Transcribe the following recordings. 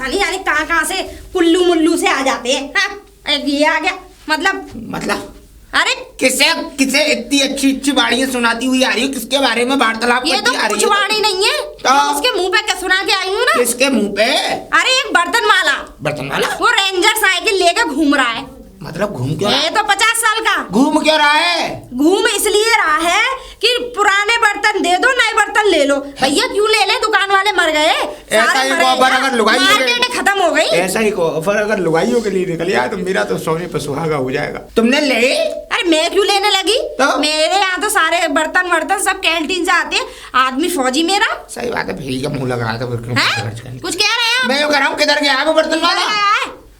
नहीं जाने कहाँ से कुल्लू मुल्लू से आ जाते हैं। हाँ, ये आ गया मतलब अरे किसे किसे इतनी अच्छी अच्छी बाड़ियाँ सुनाती हुई आ रही हो? किसके बारे में वार्तालाप ये तो कुछ बाड़ी नहीं है तो उसके मुंह पे क्या सुना के आई हूँ ना। किसके मुंह पे? अरे एक बर्तन वाला वो रेंजर साइकिल लेके घूम रहा है। मतलब घूम क्यों? ये तो 50 साल का घूम क्यों रहा है? घूम इसलिए रहा है कि पुराने बर्तन दे दो नए बर्तन ले लो। भैया क्यों ले ले, दुकान वाले मर गए। ऐसा ही ऑफर अगर लुगाइयों मार्केट खत्म हो गई। ऐसा ही ऑफर अगर लुगाइयों के लिए निकल आया तो मेरा तो सोने पे सुहागा हो जाएगा। तुमने ले? अरे मैं क्यों लेने लगी तो? मेरे यहाँ तो सारे बर्तन सब कैंटीन से आते हैं। आदमी फौजी मेरा। सही बात है, भाई का मुंह लग रहा था। कुछ कह रहे हैं? मैं कह रहा हूँ किधर गया वो बर्तन वाला?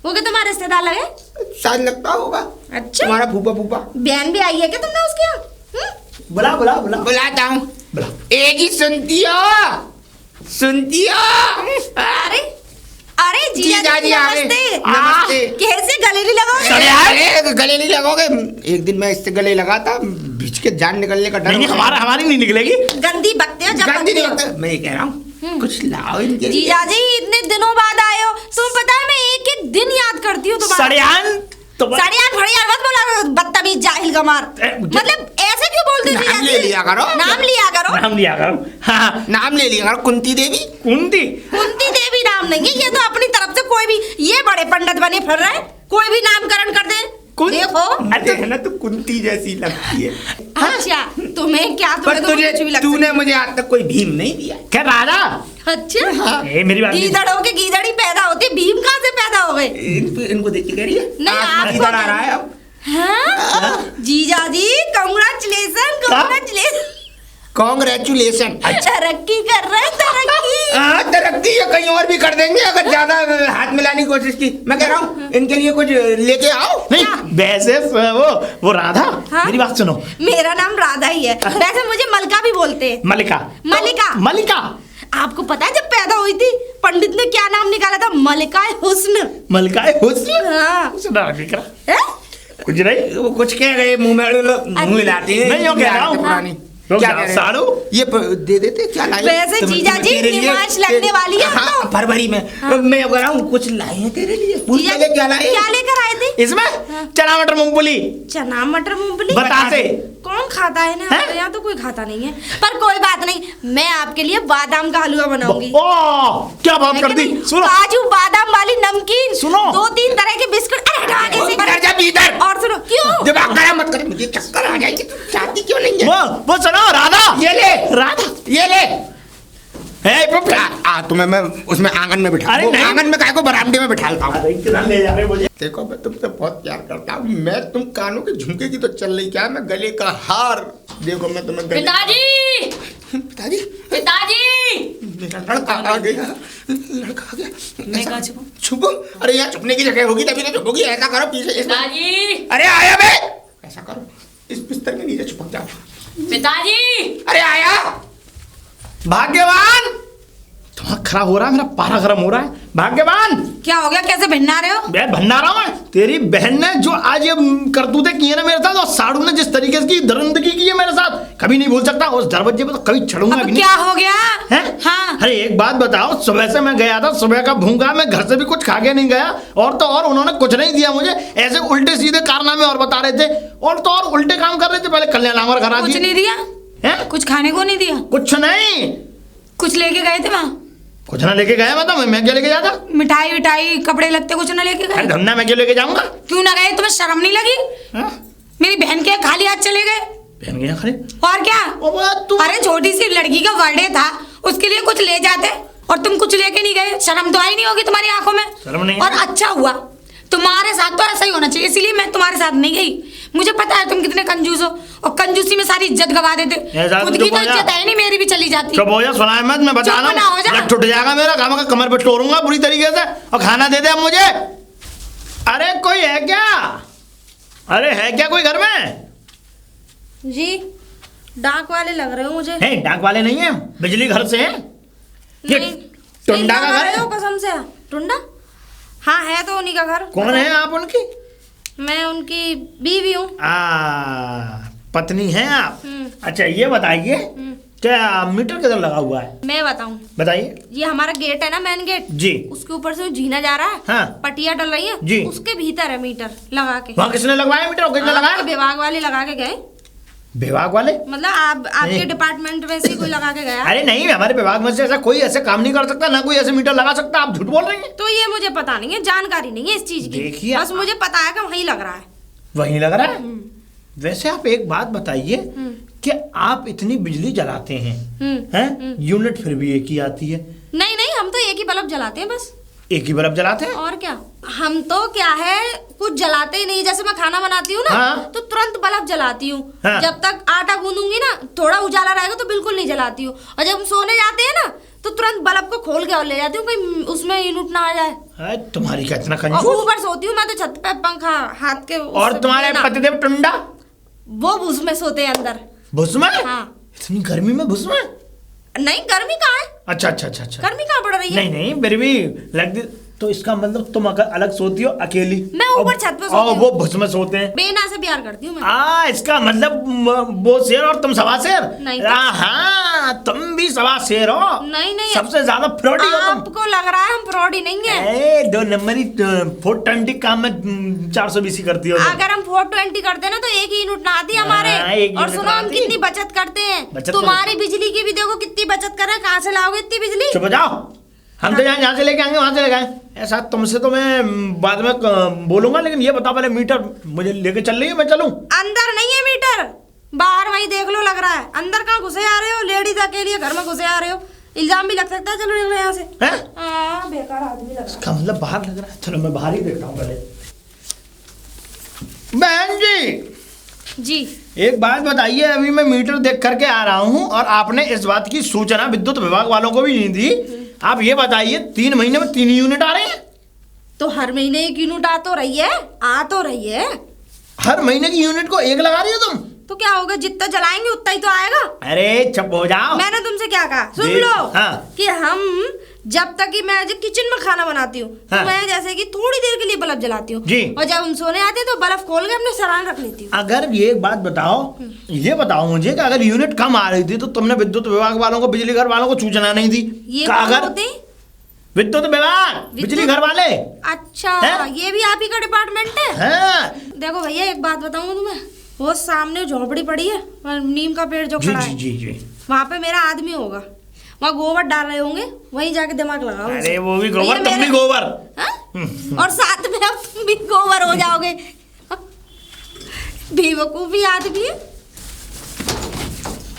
वो क्या तुम्हारे रिश्तेदार लगे? शायद लगता होगा। अच्छा, तुम्हारा फूफा बहन भी आई है क्या तुमने उसके यहाँ? बुलाता हूँ। एक ही सुनती हो? अरे जीजा जी नमस्ते। कैसे गले नहीं लगोगे? अरे गले नहीं लगोगे? एक दिन मैं इससे गले लगा था, बीच के जान निकलने का डर। नहीं, हमारी नहीं निकलेगी। गंदी बकते हो जब गंदी नहीं बकते। मैं ये कह रहा हूँ कुछ लाओ इनके लिए। जीजा जी इतने दिनों बाद आए हो, तुम पता है मैं एक एक दिन याद करती हूँ तुम्हारा। सड़ियान फड़ियान मत बोला, बदतमीज जाहिल गमार। मतलब ऐसे क्यों बोलते हो? नाम ले लिया करो। नाम लिया करो। हाँ, नाम ले लिया करो। कुंती देवी नाम नहीं है ये तो अपनी तरफ से कोई भी, ये बड़े पंडित बने फिर रहे, कोई भी नामकरण कर दे। देखो देखना तो कुंती जैसी लगती है। अच्छा तुम्हें क्या? तूने मुझे आज तक कोई भीम नहीं दिया। क्या राजा? अच्छा हाँ। मेरी बात गीदड़ हो के गीदड़ी पैदा होती, भीम कहाँ से पैदा हो गए? इनको देख के कह रही है नहीं आपको आ रहा है अब। हाँ? जीजा जी कांग्रेचुलेशन। तरक्की कर रहे हैं, तरक्की। तरक्की ये कहीं और भी कर देंगे अगर ज्यादा हाथ मिलाने की कोशिश की। मैं कह रहा हूँ इनके लिए कुछ लेके आओ। नहीं वैसे वो राधा। हाँ? मेरी बात सुनो, मेरा नाम राधा ही है। वैसे मुझे मलका भी बोलते हैं। मलिका। आपको पता है जब पैदा हुई थी पंडित ने क्या नाम निकाला था? मलिकाए हुस्न। हाँ। कुछ नहीं, वो कुछ कह रहे मुंह मिलाते हैं। मैं यूँ कह रहा हूँ पुरानी क्या कह साड़ू ये दे देते क्या लाए? वैसे जीजा जी निमाश लगने वाली है। हाँ, फरवरी में। मैं कह रहा हूँ कुछ लाए हैं तेरे लिए। क्या लाए? क्या लेकर आए थे? इसमें चना मटर मूंगफली। बताते कौन खाता है ना? यहाँ तो कोई खाता नहीं है, पर कोई बात नहीं, मैं आपके लिए बादाम का हलवा बनाऊंगी। क्या बात कर दी? सुनो, काजू बादाम वाली नमकीन, सुनो 2-3 तरह के बिस्कुट। और सुनो, क्यों दिमाग खराब मत कर, मुझे चक्कर आ जाएंगे। चाहती क्यों नहीं है? वो सुनो राधा, ये ले तुम्हें मैं उसमें आंगन में बिठा। आंगन में काहे को बरामदे में बिठाता हूँ। ले जा रहे मुझे। देखो मैं तुमसे बहुत प्यार करता हूँ। मैं तुम कानों के झुमके की तो चल रही, क्या मैं गले का हार। देखो मैं तुम्हें पिताजी मेरा लड़का आ गया। मैं कहाँ छुपूं? छुपो? अरे यहाँ छुपने की जगह होगी तभी तो छुपोगी। ऐसा करो पीछे। अरे आया बे, ऐसा करो इस बिस्तर के नीचे छुपक जाओ। पिताजी अरे आया। भाग्यवान, दिमाग खराब हो रहा है, मेरा पारा गरम हो रहा है। भाग्यवान क्या हो गया? कैसे भंडा रहे हो? मैं भंडा रहा हूँ। तेरी बहन ने जो आज ये करतूतें की है ना मेरे साथ, और साड़ू ने जिस तरीके की दरिंदगी की है मेरे साथ, कभी नहीं भूल सकता। उस दरवाजे पे तो कभी चढ़ूंगा भी नहीं। क्या हो गया है? हाँ। अरे एक बात बताओ, सुबह से मैं गया था, सुबह का भूखा, मैं घर से भी कुछ खा के नहीं गया, और तो और उन्होंने कुछ नहीं दिया मुझे। ऐसे उल्टे सीधे कारनामे और बता रहे थे, और तो और उल्टे काम कर रहे थे। पहले कल्याण हमारे घर आ कुछ नहीं दिया है? कुछ खाने को नहीं दिया? कुछ नहीं। कुछ लेके गए थे वहाँ? कुछ ना लेके गया मैं क्या लेके जाता? मिठाई विठाई कपड़े लगते कुछ ना लेके गए? धन्ना मैं क्यों लेके जाऊंगा? क्यों ना गए? तुम्हें शर्म नहीं लगी? मेरी बहन के खाली हाथ चले गए। बहन के खाली? और क्या? अरे छोटी सी लड़की का बर्थडे था, उसके लिए कुछ ले जाते, और तुम कुछ लेके नहीं गए। शर्म तो आई नहीं होगी तुम्हारी आंखों में? शर्म नहीं। और अच्छा हुआ, तुम्हारे साथ तो ऐसा ही होना चाहिए, इसीलिए मैं तुम्हारे साथ नहीं गई। मुझे पता है तुम कितने कंजूस हो, और कंजूसी में सारी इज्जत गवा देते। खुद की तो इज्जत है नहीं, मेरी भी चली जाती। चुप हो जा, सुनाए मत, मैं बता रहा हूं। टूट जाएगा मेरा, कमर पे तोड़ूंगा पूरी तरीके से। और खाना दे दे अब मुझे। अरे कोई है क्या? अरे है क्या कोई घर में? जी डाक वाले लग रहे हो मुझे। नहीं डाक वाले नहीं है, बिजली घर से है। टुंडा का घर है? कसम से टुंडा? हाँ है तो उन्हीं का घर। कौन है आप उनकी? मैं उनकी बीवी हूँ। पत्नी है आप? अच्छा ये बताइए क्या मीटर किधर लगा हुआ है? मैं बताऊं, बताइए। ये हमारा गेट है ना, मेन गेट जी। उसके ऊपर से जीना जा रहा है, हाँ। पटिया डल रही है जी। उसके भीतर है मीटर लगा के। वहाँ किसने लगवाया मीटर? किसने लगाया? आपके विभाग वाले लगा के गए। विभाग वाले? मतलब आपके डिपार्टमेंट में से कोई लगा के गया? अरे नहीं, हमारे विभाग में से ऐसा कोई ऐसे काम नहीं कर सकता, ना कोई ऐसे मीटर लगा सकता। आप झूठ बोल रही हैं। तो ये मुझे पता नहीं है, जानकारी नहीं है इस चीज की। देखिए, बस मुझे पता है कि वहीं लग रहा है। वहीं लग रहा है? वैसे आप एक बात बताइए कि आप इतनी बिजली जलाते हैं, यूनिट फिर भी एक ही आती है। नहीं नहीं, हम तो एक ही बल्ब जलाते हैं बस। एक ही बल्ब जलाते हैं? और क्या, हम तो क्या है कुछ जलाते ही नहीं। जैसे मैं खाना बनाती हूँ ना, हाँ। तो तुरंत बल्ब जलाती हूँ। हाँ। जब तक आटा गूंदूंगी ना, थोड़ा उजाला रहेगा तो बिल्कुल नहीं जलाती हूँ। और जब हम सोने जाते हैं ना, तो तुरंत बल्ब को खोल के और ले जाती हूँ, कहीं उसमें यूनिट ना आ जाए। तुम्हारी क्या इतना और कंजूस? ऊपर सोती हूँ मैं तो छत पे, पंखा हाथ के और तुम्हारे पतिदेव टुंडा? वो उसमें सोते हैं अंदर। भुस में? हाँ। इतनी गर्मी में भुस में? नहीं, गर्मी कहाँ है? अच्छा अच्छा अच्छा अच्छा। गर्मी कहाँ पड़ रही है? नहीं नहीं, फिर भी लग तो इसका मतलब तुम अगर अलग सोती हो अकेली, मैं ऊपर छत पे सोती और हूँ। वो भुस में सोते हैं। बेना से प्यार करती हूँ मैं। इसका मतलब वो शेर और तुम सवा शेर? नहीं। हाँ, तुम भी सवा शेर हो। नहीं नहीं, सबसे ज्यादा फ्रॉडी हो तुम। आपको लग रहा है हम फ्रॉडी नहीं है। 2 नंबरी 420 काम में 420 करती हो तुम। अगर हम 420 करते हैं ना, तो एक ही यूनिट ना आती हमारे। हाँ, एक और यूनिट सुनो, हम आती। कितनी बचत करते हैं। बचत तुम्हारी बिजली की भी देखो कितनी बचत कर रहे हैं। कहाँ से लाओगे इतनी बिजली? चुप हो जाओ। हम तो जहाँ से लेके आएंगे वहां से लेके आए। ऐसा तुमसे तो मैं बाद में बोलूंगा, लेकिन ये बताओ पहले, मीटर मुझे लेके चल रही है, मैं चलूं? अंदर नहीं है मीटर, बाहर वही देख लो लग रहा है। अंदर कहाँ घुसे आ रहे हो? लेडीज अकेली घर में घुसे आ रहे हो, इल्जाम भी लग सकता है। चलो निकलो यहाँ से। हैं? बेकार आदमी लग रहा है। इसका मतलब बाहर लग रहा है। चलो मैं बाहर ही देखता हूँ पहले। बहन जी, जी एक बात बताइए, अभी मैं मीटर देख करके आ रहा हूँ और आपने इस बात की सूचना विद्युत विभाग वालों को भी नहीं दी। आप ये बताइए, 3 महीने में 3 यूनिट आ रहे हैं? तो हर महीने एक यूनिट आ तो रही है। हर महीने की यूनिट को एक लगा रही हो तुम? तो क्या होगा, जितना जलाएंगे उतना ही तो आएगा। अरे चुप हो जाओ। मैंने तुमसे क्या कहा, सुन देख, लो। हाँ। कि हम जब तक कि मैं जब किचन में खाना बनाती हूँ, हाँ। तो मैं जैसे कि थोड़ी देर के लिए बल्ब जलाती हूँ। जी। और जब हम सोने आते हैं तो बल्ब खोल के अपने सरान रख लेती हूँ। अगर ये एक बात बताओ, ये बताओ मुझे कि अगर यूनिट कम आ रही थी तो तुमने विद्युत विभाग वालों को, बिजली घर वालों को सूचना नहीं दी? ये का कौन अगर होते हैं? विद्युत विभाग, बिजली घर वाले। अच्छा, हैं? ये भी आप ही का डिपार्टमेंट है? हाँ। देखो भैया, एक बात बताऊंगा तुम्हें, वो सामने झोपड़ी पड़ी है और नीम का पेड़ जो जी खड़ा जी है, जी जी। वहाँ पे मेरा आदमी होगा। वहाँ गोबर डाल रहे होंगे, वहीं जाके दिमाग लगाओ। अरे वो भी भैया गोबर, तुम भी मेरे- गोबर। हाँ? और साथ में अब तुम भी गोबर हो जाओगे। बेवकूफी आदमी है।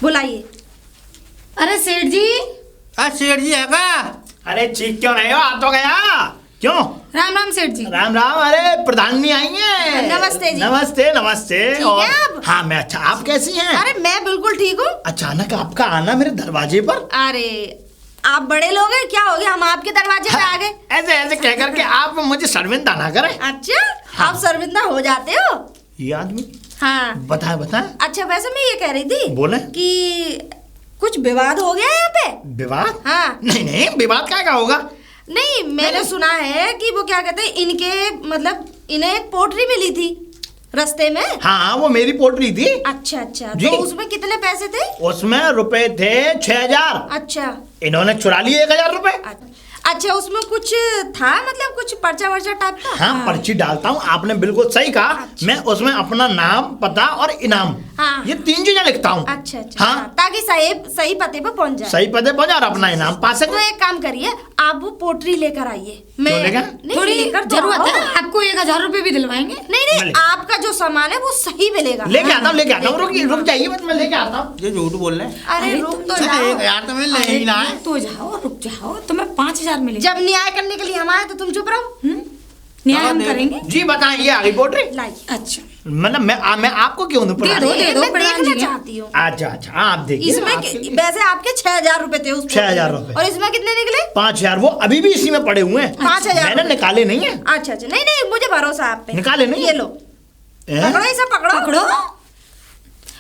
बुलाइए। अरे सेठ जी, सेठ जी है का? अरे चीख क्यों रहे हो? आ तो गया। क्यों? राम राम सेठ जी। राम राम। अरे प्रधानी आई हैं। नमस्ते जी। नमस्ते नमस्ते। ठीक और है आप? हाँ मैं अच्छा, आप कैसी हैं? अरे मैं बिल्कुल ठीक हूँ। अचानक आपका आना मेरे दरवाजे पर। अरे आप बड़े लोग हैं, क्या हो गया, हम आपके दरवाजे पे आ गए। ऐसे ऐसे कह करके आप मुझे शर्मिंदा ना करें। अच्छा, हाँ। आप शर्मिंदा हो जाते हो? ये आदमी हाँ। बताए बताए। अच्छा, वैसे मैं ये कह रही थी बोले। कि कुछ विवाद हो गया यहाँ पे। विवाद? हाँ। नहीं नहीं, विवाद क्या होगा? नहीं, मैंने सुना है कि वो क्या कहते हैं, इनके मतलब इन्हें एक पोटरी मिली थी रास्ते में। हाँ, वो मेरी पोटरी थी। अच्छा अच्छा, जी। तो उसमें कितने पैसे थे? उसमें रुपए थे 6000। अच्छा इन्होंने चुरा लिए 1000 रुपए। अच्छा, उसमें कुछ था, मतलब कुछ पर्चा वर्चा टाइप का? हाँ, पर्ची डालता हूँ। आपने बिल्कुल सही कहा। अच्छा। मैं उसमें अपना नाम, पता और इनाम, हाँ। ये 3 चीजें लिखता हूँ। अच्छा अच्छा, हाँ। ताकि सही पते पे पहुंच जाए। सही पते पहुंचा और अपना इनाम पा तो सके। एक काम करिए, आप वो पोटरी लेकर आइए। क्यों लेकर? नहीं, थोड़ी लेकर तो जरूरत है, आओ। आपको 1000 रुपए भी दिलवाएंगे। नहीं नहीं, भले। आपका जो सामान है वो सही मिलेगा। लेके आता हूँ, लेके आता हूँ। लेकर- रुक जाइए, बस मैं लेके आता हूँ। ये झूठ बोल रहे हैं। अरे अरे रुक तुम तो तो जाओ। 1000 तो मैं ले ही ना है। तो जाओ, रुक जाओ, तुम्हें 5000 मिलेंगे। जब न्याय करने के लिए हम आए तो तुम चुप रहो। न्याय हम दे- करेंगे। जी बताएं, ये आ गई पोटरी। लाइए। अच्छा, मतलब मैं आपको क्यों दूं? दो, प्रधान? दे दो, मैं प्रधान देखना जी। चाहती हूँ। अच्छा अच्छा, हाँ, आप देखिए। इसमें आपके लिए वैसे आपके 6000 रुपए थे उस 6000 पोटली में। रुपए। और इसमें कितने निकले? 5000 वो अभी भी इसी में पड़े हुए हैं। 5000 मैंने निकाले नहीं है। अच्छा अच्छा, नहीं नहीं, मुझे भरोसा आप पे। निकाले नहीं? ये लो, हैं? पकड़ो, इसे पकड़ो। पकड़ो।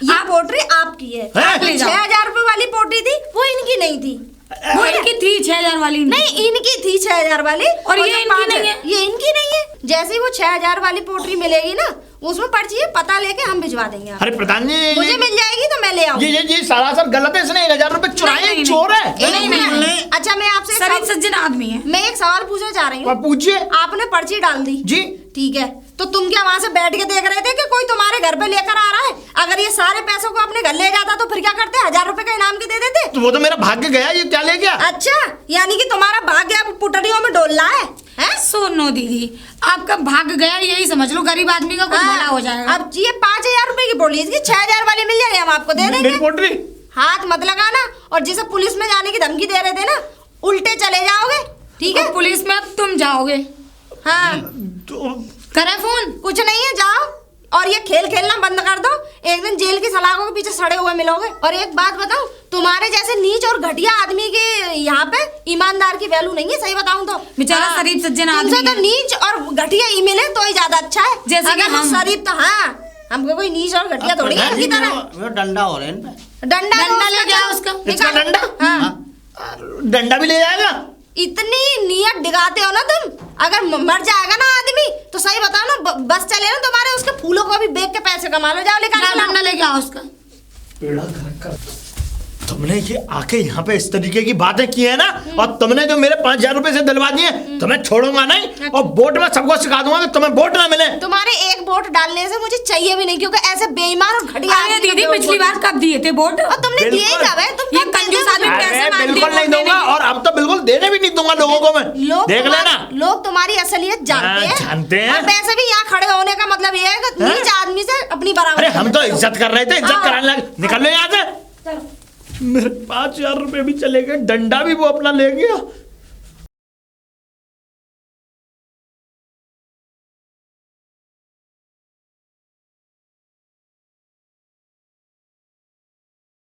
ये पोटरी आपकी है। हैं? ले जाओ। 6000 रुपए वाली पोटरी थी, वो इनकी नहीं थी। वो इनकी थी 6,000 वाली नहीं, इनकी थी 6,000 वाली और ये जो इनकी 5,000 नहीं है। ये इनकी नहीं है। जैसे ही वो 6,000 वाली पोटली मिलेगी ना, उसमें पर्ची है, पता लेके हम भिजवा देंगे आपको। अरे प्रधान जी मुझे मिल जाएगी तो मैं ले आऊंगी। ये सरासर गलत है। इसने 1,000 रुपए चुराए, नहीं, चोर है। नहीं। अच्छा, मैं आपसे एक सरित सज्जन आदमी है। मैं एक सवाल पूछना चाह रही और हूँ। पूछिए आपने पर्ची डाल दी जी। ठीक है, तो तुम क्या वहाँ से बैठ के देख रहे थे कि कोई तुम्हारे घर पे लेकर आ रहा है? अगर ये सारे पैसों को अपने घर ले जाता तो फिर क्या करते? 1,000 रुपए का इनाम के दे देते। तो वो तो मेरा भाग्य गया, ये क्या ले गया? अच्छा, यानी कि तुम्हारा भाग्य अब पुटड़ियों में डोल रहा है, हैं? सुनो दीदी, आपका भाग गया यही समझ लो, गरीब आदमी का कुछ भला हो जाएगा। अब ये 5,000 रुपए की बोली, इसकी 6,000 वाली मिल जाएगी, हम आपको दे देंगे। मेरी पोटली हाथ मत लगाना, और जिसे पुलिस में जाने की धमकी दे रहे थे ना, उल्टे चले जाओगे, ठीक है? और पुलिस में अब तुम जाओगे। हाँ, तो करे फोन। कुछ नहीं है, जाओ और ये खेल खेलना बंद कर दो। एक दिन जेल की सलाखों के पीछे सड़े हुए मिलोगे। और एक बात बताऊं, तुम्हारे जैसे नीच और घटिया आदमी के यहाँ पे ईमानदार की वैल्यू नहीं है, सही बताऊं तो। बेचारा हाँ, शरीफ सज्जन तुमसे आदमी तो है। नीच और घटिया ही मिले तो ही ज्यादा अच्छा है। जैसे कि अगर हम। शरीफ तो हाँ, हमको कोई नीच और घटिया थोड़ी है इनकी तरह। डंडा हो रहा है इन पे। डंडा डंडा ले जाओ उसका। इसका निकालो। डंडा? हाँ, डंडा भी ले जाएगा? इतनी नियत दिखाते हो ना तुम। अगर मर जाएगा ना आदमी तो सही बताओ ना, बस चले ना तुम्हारे, उसके फूलों को भी बेच के पैसे कमा लो। जाओ लेकर जाओ, डंडा लेके आओ उसका। पेड़ा घर का। तुमने ये आके यहाँ पे इस तरीके की बातें की है ना, और तुमने जो मेरे 5,000 रुपए से दिलवा दिए, तुम्हें छोड़ूंगा नहीं। और वोट में सबको सिखा दूंगा कि तुम्हें वोट ना मिले। तुम्हारे एक वोट डालने से मुझे चाहिए भी नहीं, क्योंकि ऐसे बेईमान और घटिया अरे आदमी दीदी, को पिछली वोट- बार कब दिए थे वोट? और तुमने दिए ही बिल्कुल। जावे, तुम ये कब कंजूस देते हो? आदमी अरे कैसे मानते बिल्कुल हैं नहीं वोट दूंगा, देने और अब तो बिल्कुल देने भी नहीं दूंगा लोगों को मैं। लोग देख लेना। लोग तुम्हारी असलियत जानते हाँ, हैं। जानते हैं। और वैसे भी यहाँ खड़े होने का मतलब ये है कि हाँ? नीच आदमी से अपनी बराबरी अरे हम तो करते हो। इज्जत कर रहे थे, इज्जत हाँ। कराने लगे। निकल लो यहाँ से। चलो। मेरे 5,000 रुपए भी चले गए, डंडा भी वो अपना ले गया।